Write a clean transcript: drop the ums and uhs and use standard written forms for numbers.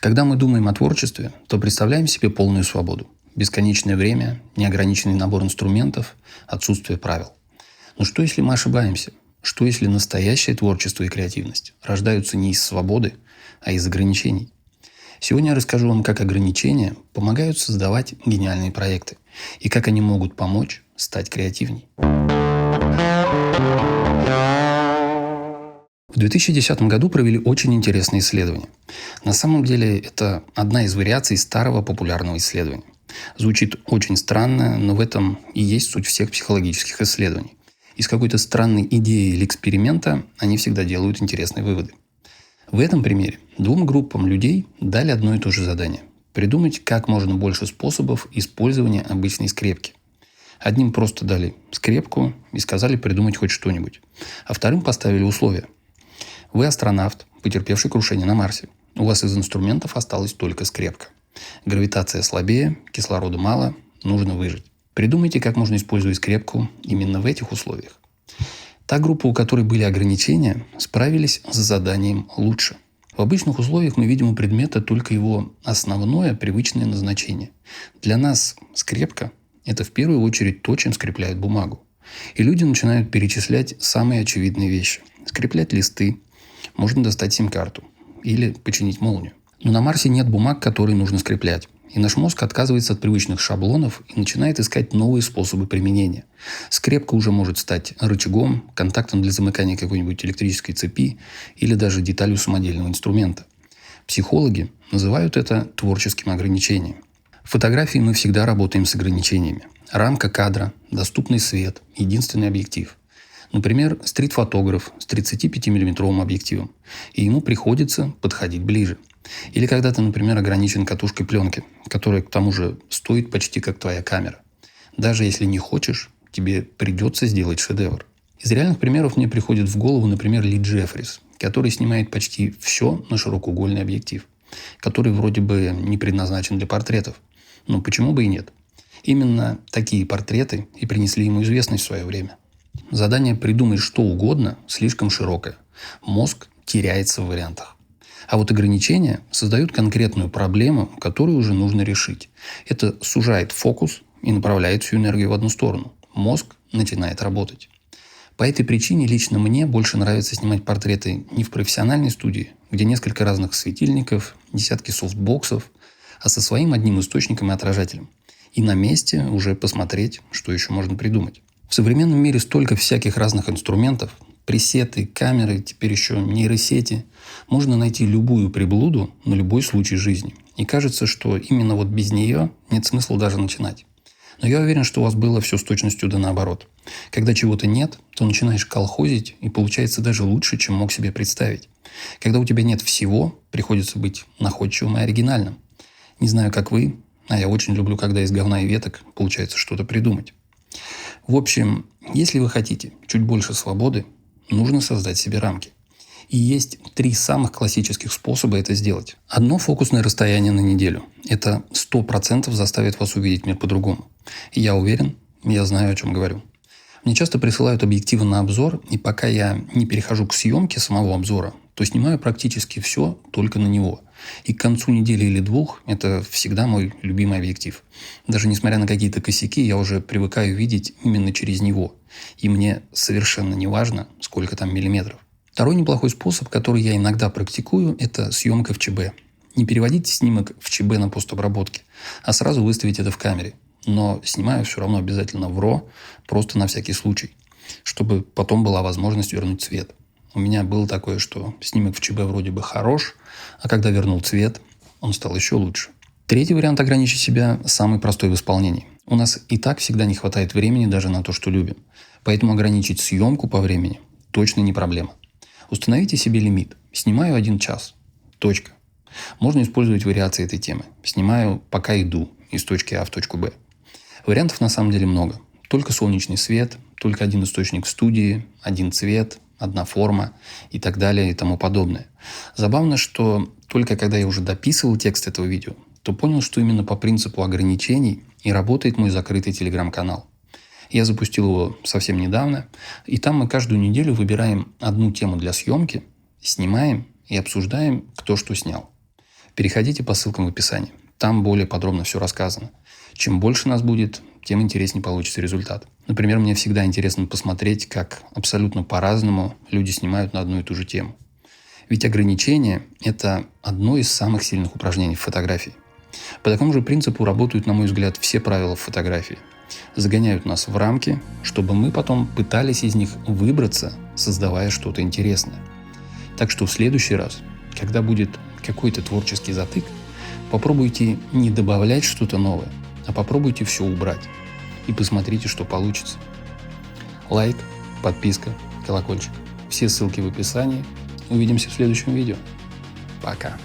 Когда мы думаем о творчестве, то представляем себе полную свободу. Бесконечное время, неограниченный набор инструментов, отсутствие правил. Но что если мы ошибаемся? Что если настоящее творчество и креативность рождаются не из свободы, а из ограничений? Сегодня я расскажу вам, как ограничения помогают создавать гениальные проекты и как они могут помочь стать креативней. В 2010 году провели очень интересное исследование. На самом деле это одна из вариаций старого популярного исследования. Звучит очень странно, но в этом и есть суть всех психологических исследований. Из какой-то странной идеи или эксперимента они всегда делают интересные выводы. В этом примере двум группам людей дали одно и то же задание – придумать как можно больше способов использования обычной скрепки. Одним просто дали скрепку и сказали придумать хоть что-нибудь, а вторым поставили условия. Вы астронавт, потерпевший крушение на Марсе. У вас из инструментов осталась только скрепка. Гравитация слабее, кислорода мало, нужно выжить. Придумайте, как можно использовать скрепку именно в этих условиях. Та группа, у которой были ограничения, справились с заданием лучше. В обычных условиях мы видим у предмета только его основное привычное назначение. Для нас скрепка – это в первую очередь то, чем скрепляют бумагу. И люди начинают перечислять самые очевидные вещи. Скреплять листы, можно достать сим-карту или починить молнию. Но на Марсе нет бумаг, которые нужно скреплять. И наш мозг отказывается от привычных шаблонов и начинает искать новые способы применения. Скрепка уже может стать рычагом, контактом для замыкания какой-нибудь электрической цепи или даже деталью самодельного инструмента. Психологи называют это творческим ограничением. В фотографии мы всегда работаем с ограничениями. Рамка кадра, доступный свет, единственный объектив. Например, стрит-фотограф с 35-мм объективом, и ему приходится подходить ближе. Или когда ты, например, ограничен катушкой пленки, которая к тому же стоит почти как твоя камера. Даже если не хочешь, тебе придется сделать шедевр. Из реальных примеров мне приходит в голову, например, Ли Джеффрис, который снимает почти все на широкоугольный объектив, который вроде бы не предназначен для портретов. Но почему бы и нет? Именно такие портреты и принесли ему известность в свое время. Задание «придумать что угодно» слишком широкое. Мозг теряется в вариантах. А вот ограничения создают конкретную проблему, которую уже нужно решить. Это сужает фокус и направляет всю энергию в одну сторону. Мозг начинает работать. По этой причине лично мне больше нравится снимать портреты не в профессиональной студии, где несколько разных светильников, десятки софтбоксов, а со своим одним источником и отражателем. И на месте уже посмотреть, что еще можно придумать. В современном мире столько всяких разных инструментов, пресеты, камеры, теперь еще нейросети. Можно найти любую приблуду на любой случай жизни. И кажется, что именно вот без нее нет смысла даже начинать. Но я уверен, что у вас было все с точностью да наоборот. Когда чего-то нет, то начинаешь колхозить, и получается даже лучше, чем мог себе представить. Когда у тебя нет всего, приходится быть находчивым и оригинальным. Не знаю, как вы, а я очень люблю, когда из говна и веток получается что-то придумать. В общем, если вы хотите чуть больше свободы, нужно создать себе рамки. И есть 3 самых классических способа это сделать. Одно фокусное расстояние на неделю. Это 100% заставит вас увидеть мир по-другому. И я уверен, я знаю, о чем говорю. Мне часто присылают объективы на обзор, и пока я не перехожу к съемке самого обзора, то снимаю практически все только на него. И к концу недели или 2 это всегда мой любимый объектив. Даже несмотря на какие-то косяки, я уже привыкаю видеть именно через него. И мне совершенно не важно, сколько там миллиметров. Второй неплохой способ, который я иногда практикую, это съемка в ЧБ. Не переводите снимок в ЧБ на постобработке, а сразу выставить это в камере. Но снимаю все равно обязательно в RAW, просто на всякий случай, чтобы потом была возможность вернуть цвет. У меня было такое, что снимок в ЧБ вроде бы хорош, а когда вернул цвет, он стал еще лучше. Третий вариант ограничить себя самый простой в исполнении. У нас и так всегда не хватает времени даже на то, что любим. Поэтому ограничить съемку по времени точно не проблема. Установите себе лимит. Снимаю 1 час. Точка. Можно использовать вариации этой темы. Снимаю, пока иду из точки А в точку Б. Вариантов на самом деле много. Только солнечный свет, только один источник в студии, один цвет, одна форма и так далее и тому подобное. Забавно, что только когда я уже дописывал текст этого видео, то понял, что именно по принципу ограничений и работает мой закрытый телеграм-канал. Я запустил его совсем недавно, и там мы каждую неделю выбираем одну тему для съемки, снимаем и обсуждаем, кто что снял. Переходите по ссылкам в описании. Там более подробно все рассказано. Чем больше нас будет, тем интереснее получится результат. Например, мне всегда интересно посмотреть, как абсолютно по-разному люди снимают на одну и ту же тему. Ведь ограничение – это одно из самых сильных упражнений в фотографии. По такому же принципу работают, на мой взгляд, все правила в фотографии. Загоняют нас в рамки, чтобы мы потом пытались из них выбраться, создавая что-то интересное. Так что в следующий раз, когда будет какой-то творческий затык, попробуйте не добавлять что-то новое, а попробуйте все убрать. И посмотрите, что получится. Лайк, подписка, колокольчик. Все ссылки в описании. Увидимся в следующем видео. Пока.